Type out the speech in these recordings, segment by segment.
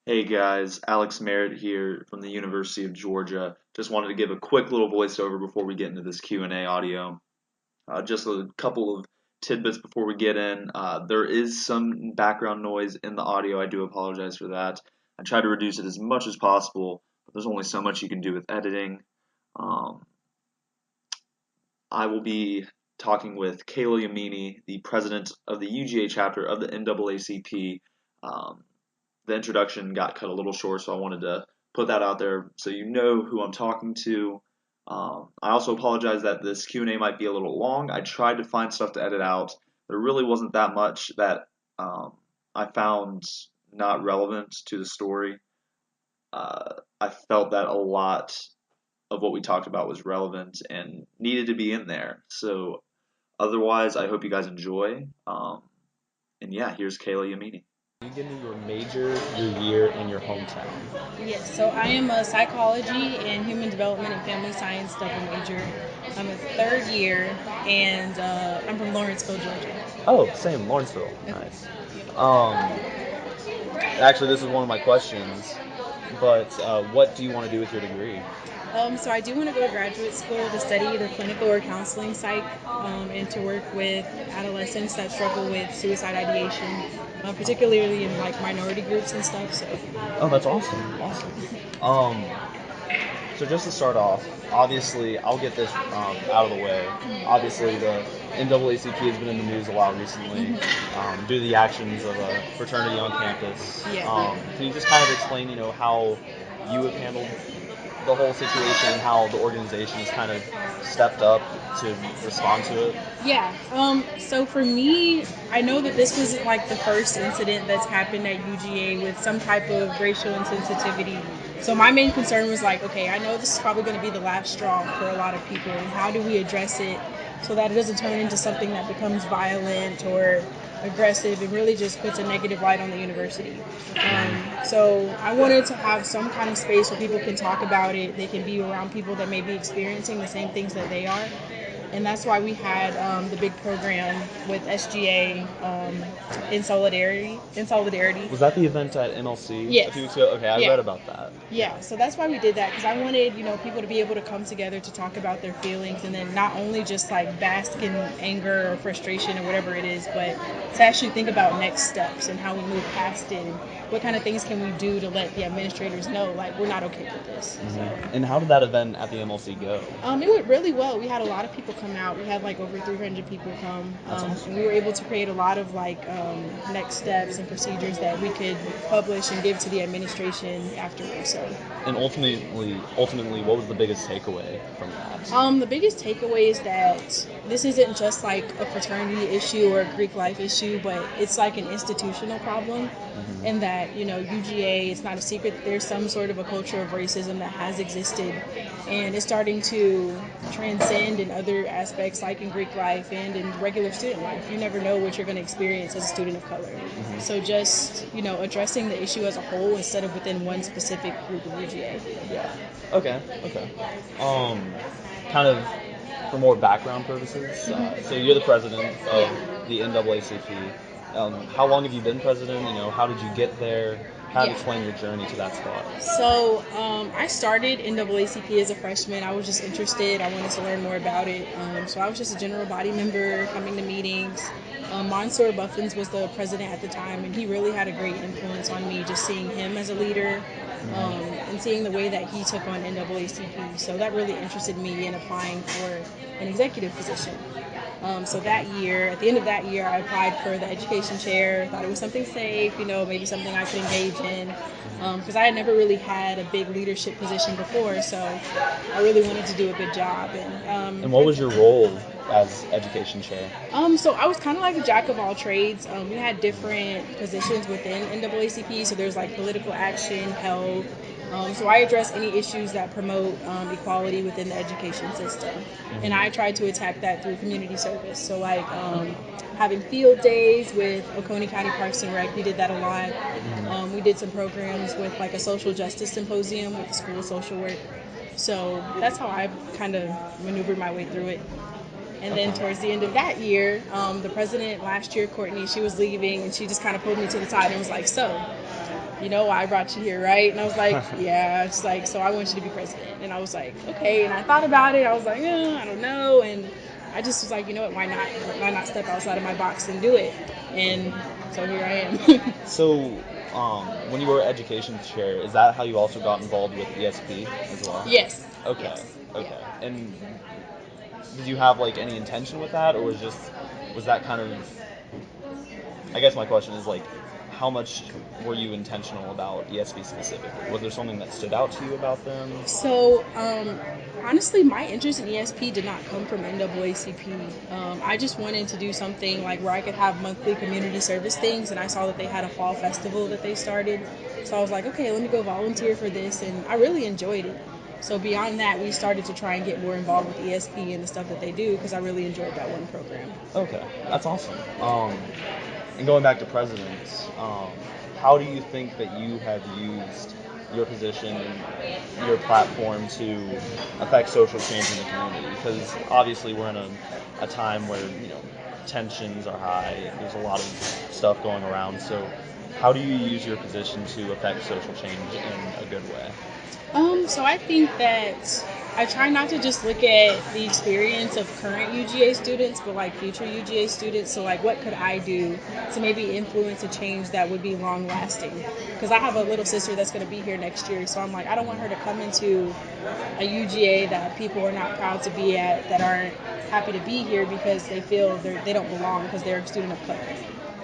Hey guys, Alex Merritt here from the University of Georgia. Just wanted to give a quick little voiceover before we get into this Q&A audio. Just a couple of tidbits before we get in. There is some background noise in the audio. I do apologize for that. I try to reduce it as much as possible, but there's only so much you can do with editing. Um, I will be talking with Kaela Yamini, the president of the UGA chapter of the NAACP. Um, the introduction got cut a little short, so I wanted to put that out there so you know who I'm talking to. I also apologize that this Q&A might be a little long. I tried to find stuff to edit out. There really wasn't that much that I found not relevant to the story. I felt that a lot of what we talked about was relevant and needed to be in there. So otherwise, I hope you guys enjoy. And yeah, here's Kayla Yamini. You give me your major, your year, and your hometown. Yes, so I am a psychology and human development and family science double major. I'm a third year, and I'm from Lawrenceville, Georgia. Oh, same, Lawrenceville. Nice. Um, Actually, this is one of my questions, but what do you want to do with your degree? So I do want to go to graduate school to study either clinical or counseling psych, and to work with adolescents that struggle with suicide ideation, particularly in like minority groups and stuff. So Oh, that's awesome. Awesome. Um, so just to start off, obviously, I'll get this out of the way. Obviously, the NAACP has been in the news a lot recently due to the actions of a fraternity on campus. yeah. Can you just kind of explain, how you have handled the whole situation and how the organization has kind of stepped up to respond to it? Yeah. So for me, I know that this wasn't like the first incident that's happened at UGA with some type of racial insensitivity. So my main concern was like, okay, I know this is probably going to be the last straw for a lot of people. And how do we address it so that it doesn't turn into something that becomes violent or aggressive and really just puts a negative light on the university. So I wanted to have some kind of space where people can talk about it. They can be around people that may be experiencing the same things that they are, and that's why we had the big program with SGA in solidarity. Was that the event at MLC a Yes. few weeks ago? Okay, I read Yeah. about that. Yeah, so that's why we did that, because I wanted, people to be able to come together to talk about their feelings, and then not only just like bask in anger or frustration or whatever it is, but to actually think about next steps and how we move past it and what kind of things can we do to let the administrators know like we're not okay with this. So And how did that event at the MLC go? it went really well. We had a lot of people come out. We had like over 300 people come, That's awesome. and we were able to create a lot of like next steps and procedures that we could publish and give to the administration afterwards. So And ultimately, what was the biggest takeaway from that? the biggest takeaway is that this isn't just like a fraternity issue or a Greek life issue, but it's like an institutional problem. And that, UGA, it's not a secret that there's some sort of a culture of racism that has existed, and it's starting to transcend in other aspects, like in Greek life and in regular student life. You never know what you're going to experience as a student of color. So just, addressing the issue as a whole instead of within one specific group of UGA. Yeah. Okay. Okay. Um, Kind of for more background purposes. So you're the president of the NAACP. How long have you been president? How did you get there? How to Yeah. explain your journey to that spot? So I started NAACP as a freshman. I was just interested. I wanted to learn more about it. So I was just a general body member coming to meetings. Mansour Buffins was the president at the time, and he really had a great influence on me, just seeing him as a leader, and seeing the way that he took on NAACP. So that really interested me in applying for an executive position. So that year, at the end of that year, I applied for the education chair. Thought it was something safe, maybe something I could engage in, because I had never really had a big leadership position before. So I really wanted to do a good job. And what was your role as education chair? So I was kind of like a jack of all trades. We had different positions within NAACP. So there's like political action, health. So I address any issues that promote equality within the education system, and I try to attack that through community service. So like having field days with Oconee County Parks and Rec, we did that a lot. We did some programs with like a social justice symposium with the School of Social Work. So that's how I kind of maneuvered my way through it. And then towards the end of that year, the president last year, Courtney, she was leaving, and she just kind of pulled me to the side and was like, "So, you know why I brought you here, right? And I was like, yeah. It's like, so I want you to be president. And I was like, okay. And I thought about it. I was like, I don't know. And I just was like, you know what? Why not? Why not step outside of my box and do it? And so here I am. So, when you were education chair, is that how you also got involved with ESP as well? Yes. Okay. Yes. Okay. Yeah. And did you have like any intention with that, or was that kind of? I guess my question is like, how much were you intentional about ESP specifically? Was there something that stood out to you about them? So, honestly, my interest in ESP did not come from NAACP. I just wanted to do something like where I could have monthly community service things, and I saw that they had a fall festival that they started. So I was like, okay, let me go volunteer for this, and I really enjoyed it. So beyond that, we started to try and get more involved with ESP and the stuff that they do because I really enjoyed that one program. Okay, that's awesome. And going back to presidents, how do you think that you have used your position and your platform to affect social change in the community? Because obviously we're in a time where tensions are high. There's a lot of stuff going around. So how do you use your position to affect social change in a good way? So I think that I try not to just look at the experience of current UGA students, but like future UGA students. So like, what could I do to maybe influence a change that would be long lasting? Because I have a little sister that's going to be here next year, so I'm like, I don't want her to come into a UGA that people are not proud to be at, that aren't happy to be here because they feel they don't belong because they're a student of color.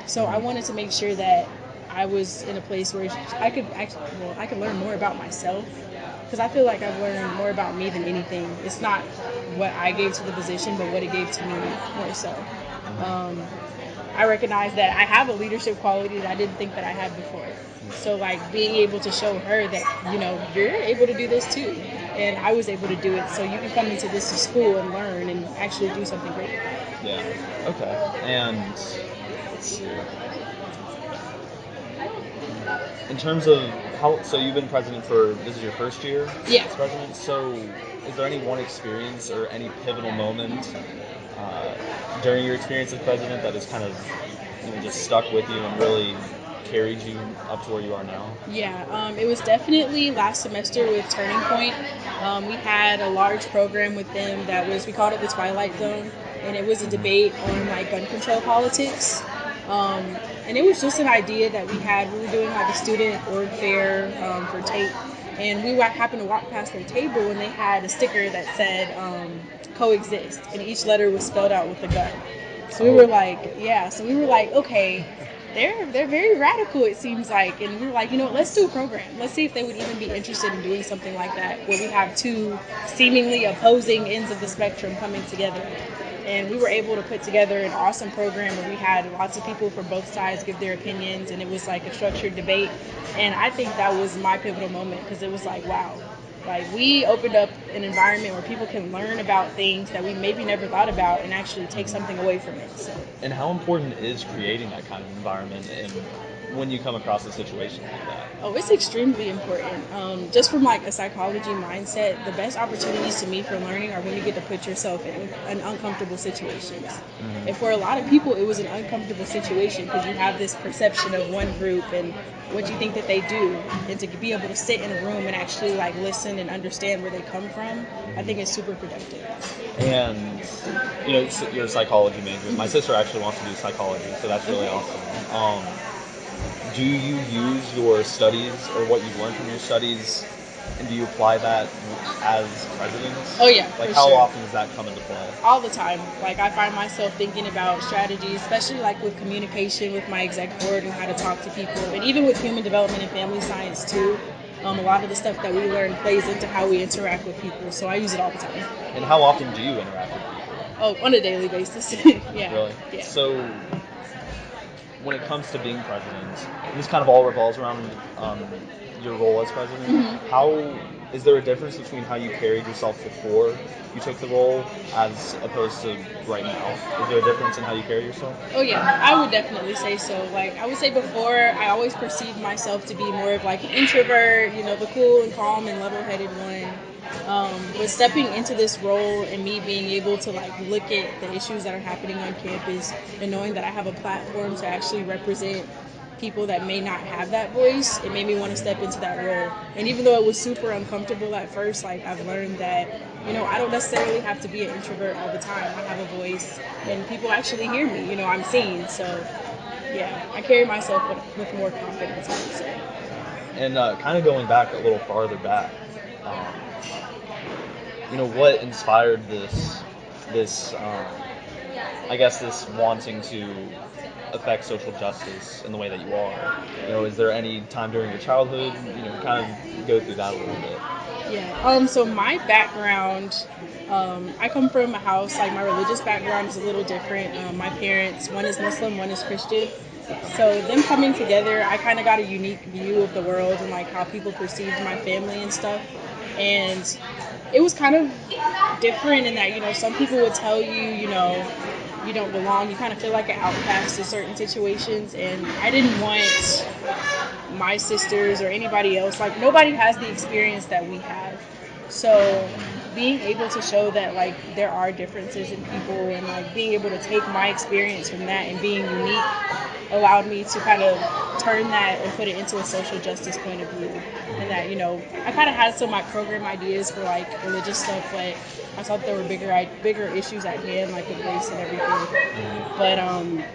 So I wanted to make sure that I was in a place where I could actually, I could learn more about myself because I feel like I've learned more about me than anything. It's not what I gave to the position, but what it gave to me more so. Um, I recognize that I have a leadership quality that I didn't think that I had before. So like being able to show her that you're able to do this too, and I was able to do it. So you can come into this school and learn and actually do something great. Yeah. Okay. And let's see. In terms of so you've been president this is your first year Yeah. as president. So, is there any one experience or any pivotal moment during your experience as president that has kind of just stuck with you and really carried you up to where you are now? Yeah, it was definitely last semester with Turning Point. We had a large program with them we called it the Twilight Zone, and it was a debate on like gun control politics. Um, and it was just an idea that we had. We were doing like a student org fair for tape, and we happened to walk past their table, and they had a sticker that said coexist, and each letter was spelled out with a gun. So we were like, yeah. So we were like, okay, they're very radical, it seems like. And we were like, let's do a program. Let's see if they would even be interested in doing something like that, where we have two seemingly opposing ends of the spectrum coming together. And we were able to put together an awesome program where we had lots of people from both sides give their opinions, and it was like a structured debate. And I think that was my pivotal moment because it was like, wow, like we opened up an environment where people can learn about things that we maybe never thought about and actually take something away from it. So. And how important is creating that kind of environment and when you come across a situation like that? Oh, it's extremely important. Just from like a psychology mindset, the best opportunities to me for learning are when you get to put yourself in uncomfortable situations. And for a lot of people, it was an uncomfortable situation because you have this perception of one group and what you think that they do, and to be able to sit in a room and actually like listen and understand where they come from, I think it's super productive. And you're a psychology major. My sister actually wants to do psychology, so that's really awesome. Do you use your studies or what you've learned from your studies, and do you apply that as president? Oh yeah, like for how sure. often does that come into play? All the time. Like I find myself thinking about strategies, especially like with communication with my exec board and how to talk to people, and even with human development and family science too. A lot of the stuff that we learn plays into how we interact with people, so I use it all the time. And how often do you interact with people? Oh, on a daily basis. Yeah. Really? Yeah. So when it comes to being president, and this kind of all revolves around your role as president. How is there a difference between how you carried yourself before you took the role as opposed to right now? Is there a difference in how you carry yourself? Oh yeah, I would definitely say so. Like I would say before, I always perceived myself to be more of like an introvert, the cool and calm and level-headed one. But stepping into this role and me being able to like look at the issues that are happening on campus and knowing that I have a platform to actually represent people that may not have that voice, it made me want to step into that role. And even though it was super uncomfortable at first, like I've learned that, I don't necessarily have to be an introvert all the time. I have a voice and people actually hear me, I'm seen. So yeah, I carry myself with more confidence, I would say. And kind of going back a little farther back, um, what inspired this I guess this wanting to affect social justice in the way that you are? Is there any time during your childhood? Kind of go through that a little bit. Yeah. So my background, I come from a house, like my religious background is a little different. My parents, one is Muslim, one is Christian. So them coming together, I kind of got a unique view of the world and like how people perceived my family and stuff. And it was kind of different in that, some people would tell you, you don't belong. You kind of feel like an outcast in certain situations. And I didn't want my sisters or anybody else, like nobody has the experience that we have. So being able to show that like there are differences in people and like being able to take my experience from that and being unique allowed me to kind of turn that and put it into a social justice point of view. And that, I kind of had some like program ideas for like religious stuff, but I thought there were bigger issues at hand, like with race and everything. But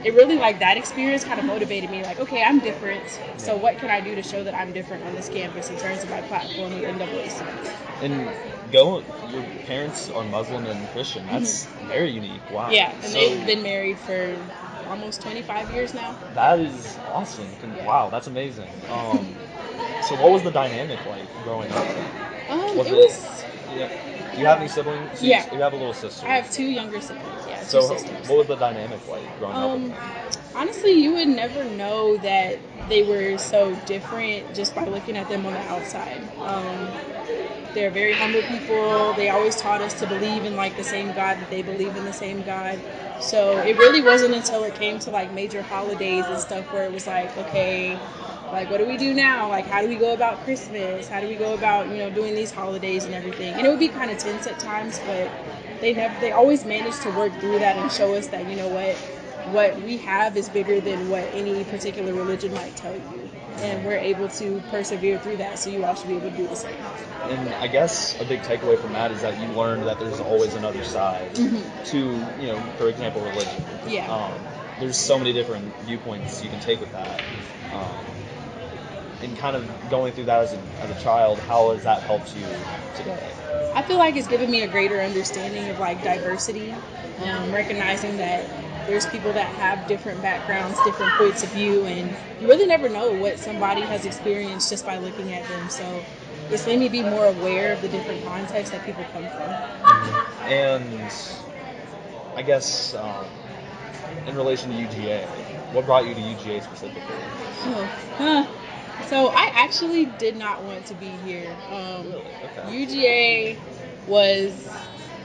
it really, like, that experience kind of motivated me, like, okay, I'm different, so what can I do to show that I'm different on this campus in terms of my platform with NAACP? And your parents are Muslim and Christian. That's very unique. Wow. Yeah, and they've been married for almost 25 years now. That is awesome. Yeah. Wow, that's amazing. So what was the dynamic like growing up? It was. Yeah. Do you have any siblings? Yeah. You have a little sister. I have 2 younger siblings. Yeah, So 2 sisters. what was the dynamic like growing up with them? Honestly, you would never know that they were so different just by looking at them on the outside. They're very humble people. They always taught us to believe in like the same God that they believe in the same God. So it really wasn't until it came to like major holidays and stuff where it was like, okay, like what do we do now? Like how do we go about Christmas? How do we go about, doing these holidays and everything? And it would be kind of tense at times, but they always managed to work through that and show us that, what we have is bigger than what any particular religion might tell you. And we're able to persevere through that, so you all should be able to do the same. And I guess a big takeaway from that is that you learned that there's always another side to, for example, religion. Yeah. There's so many different viewpoints you can take with that. And kind of going through that as a child, how has that helped you today? I feel like it's given me a greater understanding of like diversity, recognizing that there's people that have different backgrounds, different points of view, and you really never know what somebody has experienced just by looking at them. So it's made me be more aware of the different contexts that people come from. And I guess in relation to UGA, what brought you to UGA specifically? So I actually did not want to be here. Really? Okay. UGA was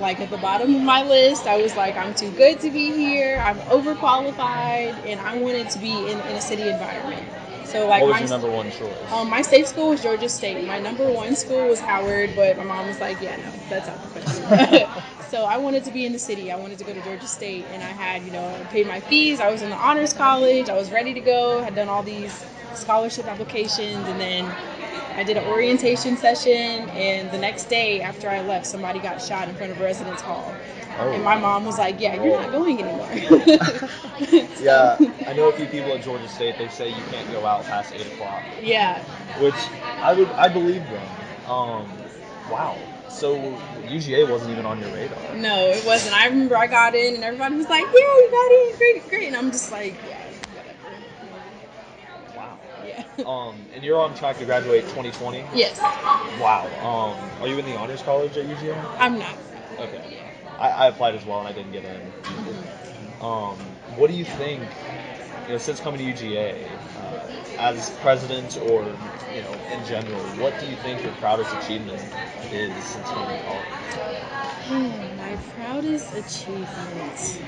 like at the bottom of my list. I was like, I'm too good to be here. I'm overqualified, and I wanted to be in a city environment. So like, what was your number one choice? My state school was Georgia State. My number one school was Howard, but my mom was like, yeah, no, that's out the question. So I wanted to be in the city. I wanted to go to Georgia State, and I had, paid my fees. I was in the honors college. I was ready to go. Had done all these scholarship applications, and then I did an orientation session, and the next day after I left, somebody got shot in front of Residence Hall. Oh. And my mom was like, yeah, you're not going anymore. Yeah, I know a few people at Georgia State, they say you can't go out past 8 o'clock. Yeah. Which I believe them. Wow. So UGA wasn't even on your radar. No, it wasn't. I remember I got in and everybody was like, yeah, you got in, great, great. And I'm just like, yeah, whatever. Wow. Yeah. And you're on track to graduate 2020? Yes. Wow. Are you in the honors college at UGA? I'm not. Okay. I applied as well and I didn't get in. What do you think, since coming to UGA, as president or, in general, what do you think your proudest achievement is since coming to college? My proudest achievement.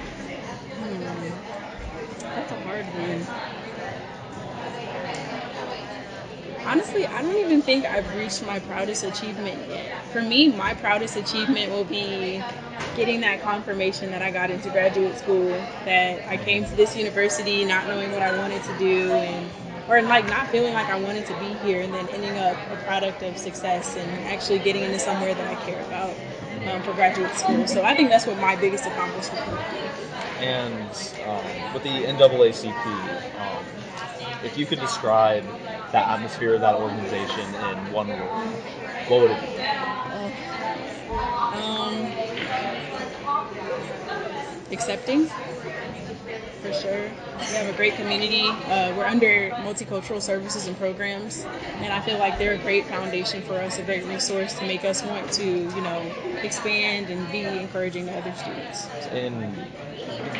That's a hard one. Honestly, I don't even think I've reached my proudest achievement yet. For me, my proudest achievement will be getting that confirmation that I got into graduate school, that I came to this university not knowing what I wanted to do, and or like not feeling like I wanted to be here, and then ending up a product of success and actually getting into somewhere that I care about for graduate school. So I think that's what my biggest accomplishment would be. And with the NAACP, if you could describe the atmosphere of that organization in one word, what would it be? Accepting, for sure. We have a great community. We're under multicultural services and programs, and I feel like they're a great foundation for us, a great resource to make us want to, expand and be encouraging to other students. And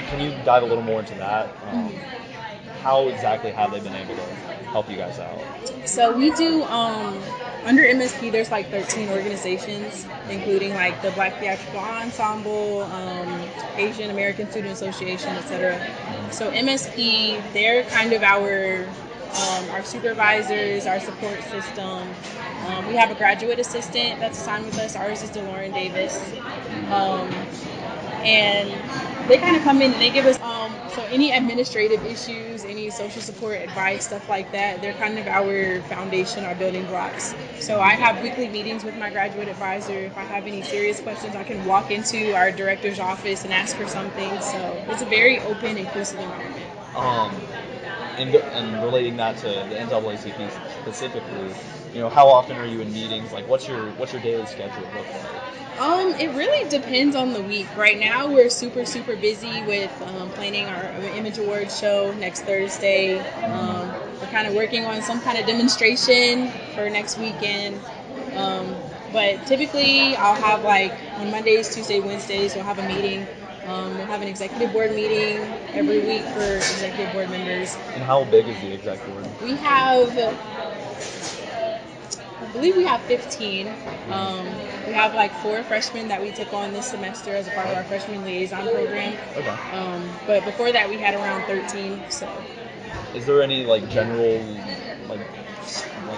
can you dive a little more into that? How exactly have they been able to help you guys out? So we do under MSP. There's like 13 organizations, including like the Black Theatrical Ensemble, Asian American Student Association, etc. So MSP, they're kind of our supervisors, our support system. We have a graduate assistant that's assigned with us. Ours is DeLauren Davis. And they kind of come in and they give us so any administrative issues, any social support advice, stuff like that, they're kind of our foundation, our building blocks. So I have weekly meetings with my graduate advisor. If I have any serious questions, I can walk into our director's office and ask for something. So it's a very open, inclusive environment. And relating that to the NAACP specifically, how often are you in meetings? Like, what's your daily schedule look like? It really depends on the week. Right now, we're super, super busy with planning our Image Awards show next Thursday. We're kind of working on some kind of demonstration for next weekend. But typically, I'll have like on Mondays, Tuesdays, Wednesdays, we'll have a meeting. We'll have an executive board meeting every week for executive board members. And how big is the exec board? We have, I believe we have 15. We have like 4 freshmen that we took on this semester as a part of our freshman liaison program. Okay. But before that, we had around 13. So. Is there any like general like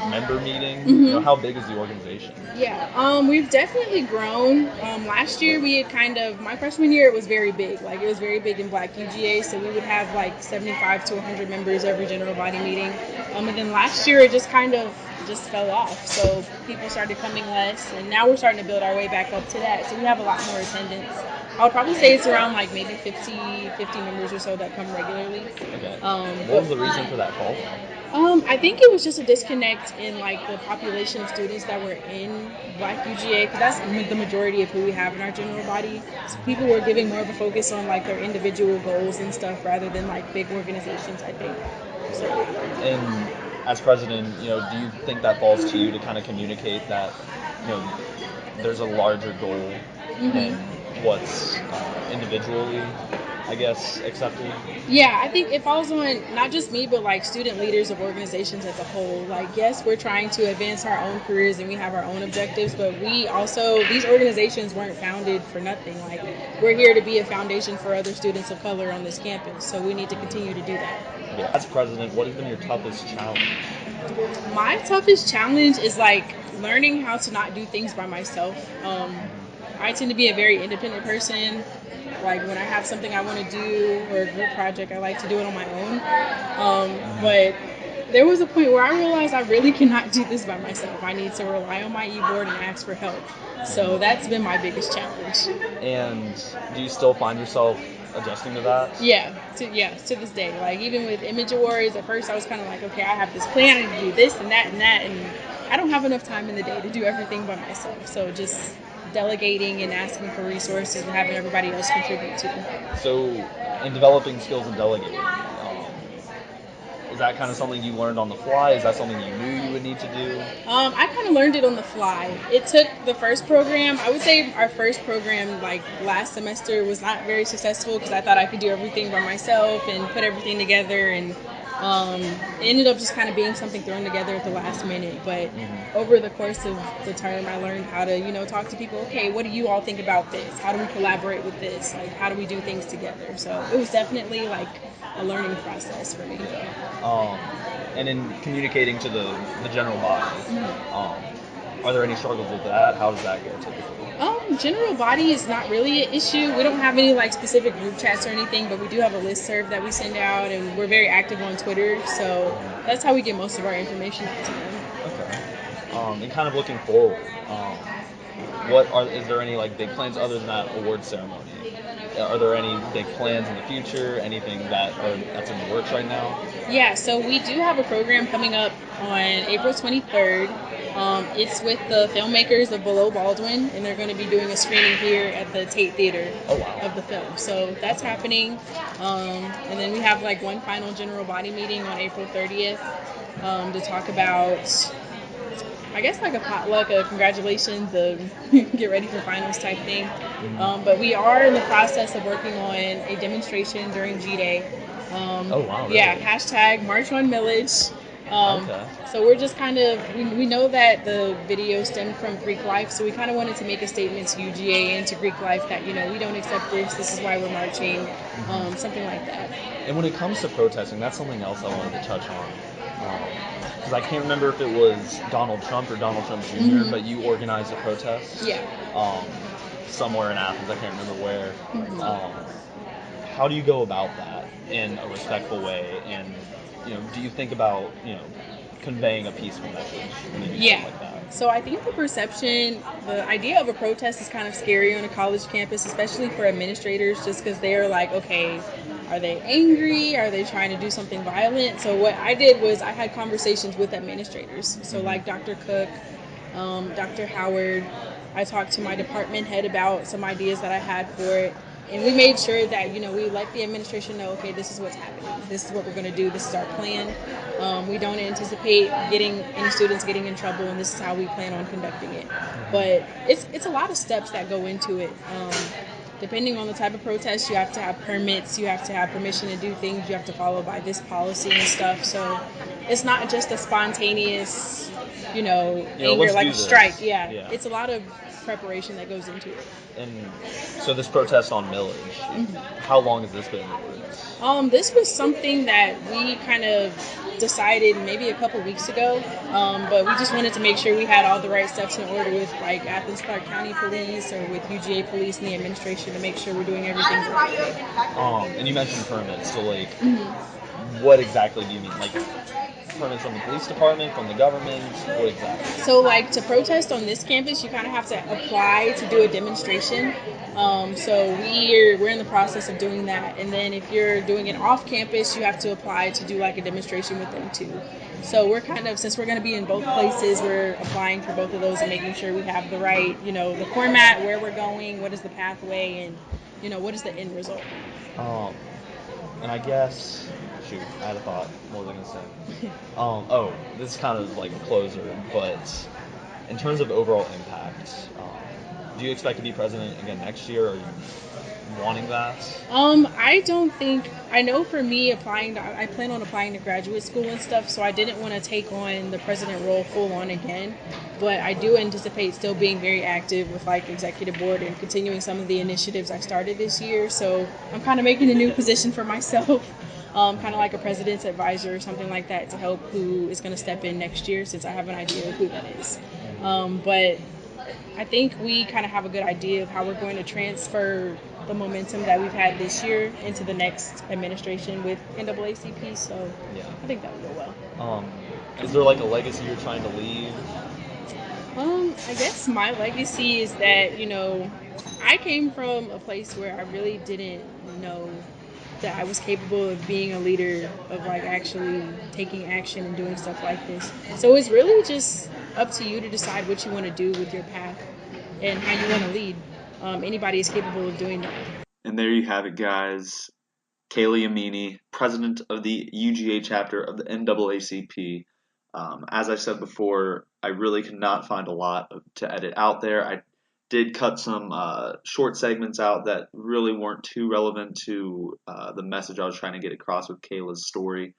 member meeting? How big is the organization? Yeah, we've definitely grown. Last year we had my freshman year, it was very big. Like it was very big in Black UGA, so we would have like 75 to 100 members every general body meeting. And then last year it just fell off. So people started coming less, and now we're starting to build our way back up to that. So we have a lot more attendance. I would probably say it's around like maybe 50 members or so that come regularly. Okay. What was the reason for that fall? I think it was just a disconnect in like the population of students that were in Black UGA, because that's the majority of who we have in our general body. So people were giving more of a focus on like their individual goals and stuff rather than like big organizations, I think. So. And as president, do you think that falls to you to kind of communicate that, there's a larger goal than what's individually, I guess, accepted? Yeah, I think it falls on not just me, but like student leaders of organizations as a whole. Like, yes, we're trying to advance our own careers and we have our own objectives, but these organizations weren't founded for nothing. Like, we're here to be a foundation for other students of color on this campus, so we need to continue to do that. Yeah. As president, what has been your toughest challenge? My toughest challenge is like learning how to not do things by myself. I tend to be a very independent person. Like when I have something I want to do or a group project, I like to do it on my own. But there was a point where I realized I really cannot do this by myself. I need to rely on my e-board and ask for help. So that's been my biggest challenge. And do you still find yourself adjusting to that? Yeah, to this day. Like even with Image Awards, at first I was kind of like, okay, I have this plan, I need to do this and that, and I don't have enough time in the day to do everything by myself. So just delegating and asking for resources and having everybody else contribute too. So, in developing skills and delegating, is that kind of something you learned on the fly? Is that something you knew you would need to do? I kind of learned it on the fly. It took the first program. I would say our first program, like last semester, was not very successful because I thought I could do everything by myself and put everything together, and it ended up just kind of being something thrown together at the last minute. But over the course of the term, I learned how to, talk to people. Okay, what do you all think about this? How do we collaborate with this? Like, how do we do things together? So it was definitely like a learning process for me. And in communicating to the general body, Are there any struggles with that? How does that go typically? General body is not really an issue. We don't have any like specific group chats or anything, but we do have a listserv that we send out, and we're very active on Twitter. So that's how we get most of our information out to them. Okay. And kind of looking forward, is there any like big plans other than that award ceremony? Are there any big plans in the future? Anything that's in the works right now? Yeah, so we do have a program coming up on April 23rd. It's with the filmmakers of Below Baldwin, and they're going to be doing a screening here at the Tate Theater of the film. So that's happening. And then we have like one final general body meeting on April 30th to talk about, I guess, like a potluck, a congratulations, a get ready for finals type thing. But we are in the process of working on a demonstration during G Day. Oh, wow, really? Yeah, hashtag March on Millage. Okay. So we're just kind of, we know that the video stemmed from Greek life, so we kind of wanted to make a statement to UGA and to Greek life that, we don't accept this is why we're marching, something like that. And when it comes to protesting, that's something else I wanted to touch on. Because I can't remember if it was Donald Trump or Donald Trump junior but you organized a protest. Yeah. Somewhere in Athens, I can't remember where. How do you go about that in a respectful way? And do you think about conveying a peaceful message when you do something like that? So I think the idea of a protest is kind of scary on a college campus, especially for administrators, just because they're like, okay, are they angry? Are they trying to do something violent? So what I did was I had conversations with administrators. So like Dr. Cook, Dr. Howard, I talked to my department head about some ideas that I had for it. And we made sure that, we let the administration know, okay, this is what's happening. This is what we're going to do. This is our plan. We don't anticipate getting any students getting in trouble, and this is how we plan on conducting it. But it's a lot of steps that go into it. Depending on the type of protest, you have to have permits, you have to have permission to do things, you have to follow by this policy and stuff. So it's not just a spontaneous, anger like a strike. Yeah, it's a lot of preparation that goes into it. And so this protest on millage, how long has this been in the works? This was something that we kind of decided maybe a couple weeks ago, but we just wanted to make sure we had all the right steps in order with like Athens Clarke County Police or with UGA Police and the administration to make sure we're doing everything the right way. And you mentioned permits, so like, what exactly do you mean? Like, permits from the police department, from the government, what exactly? So like to protest on this campus, you kind of have to apply to do a demonstration. So we're in the process of doing that, and then if you're doing it off campus, you have to apply to do like a demonstration with them too. So we're kind of, since we're going to be in both places, we're applying for both of those and making sure we have the right, the format, where we're going, what is the pathway, and what is the end result. And I guess, shoot, I had a thought. What was I going to say? This is kind of like a closer, but in terms of overall impact, do you expect to be president again next year? Or are you wanting that? I know for me I plan on applying to graduate school and stuff, so I didn't want to take on the president role full on again, but I do anticipate still being very active with like executive board and continuing some of the initiatives I started this year. So I'm kind of making a new position for myself, kind of like a president's advisor or something like that to help who is going to step in next year, since I have an idea of who that is. But I think we kind of have a good idea of how we're going to transfer the momentum that we've had this year into the next administration with NAACP. So I think that will go well. Is there like a legacy you're trying to leave? I guess my legacy is that, I came from a place where I really didn't know that I was capable of being a leader, of like actually taking action and doing stuff like this. So it's really just up to you to decide what you want to do with your path and how you want to lead. Anybody is capable of doing that. And there you have it, guys. Kaela Yamini, president of the UGA chapter of the NAACP. As I said before, I really could not find a lot to edit out there. I did cut some short segments out that really weren't too relevant to the message I was trying to get across with Kaela's story.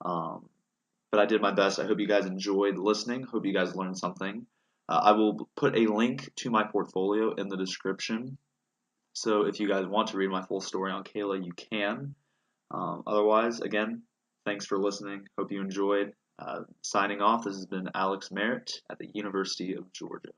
But I did my best. I hope you guys enjoyed listening. Hope you guys learned something. I will put a link to my portfolio in the description. So if you guys want to read my full story on Kaela, you can. Otherwise, again, thanks for listening. Hope you enjoyed. Signing off, this has been Alex Merritt at the University of Georgia.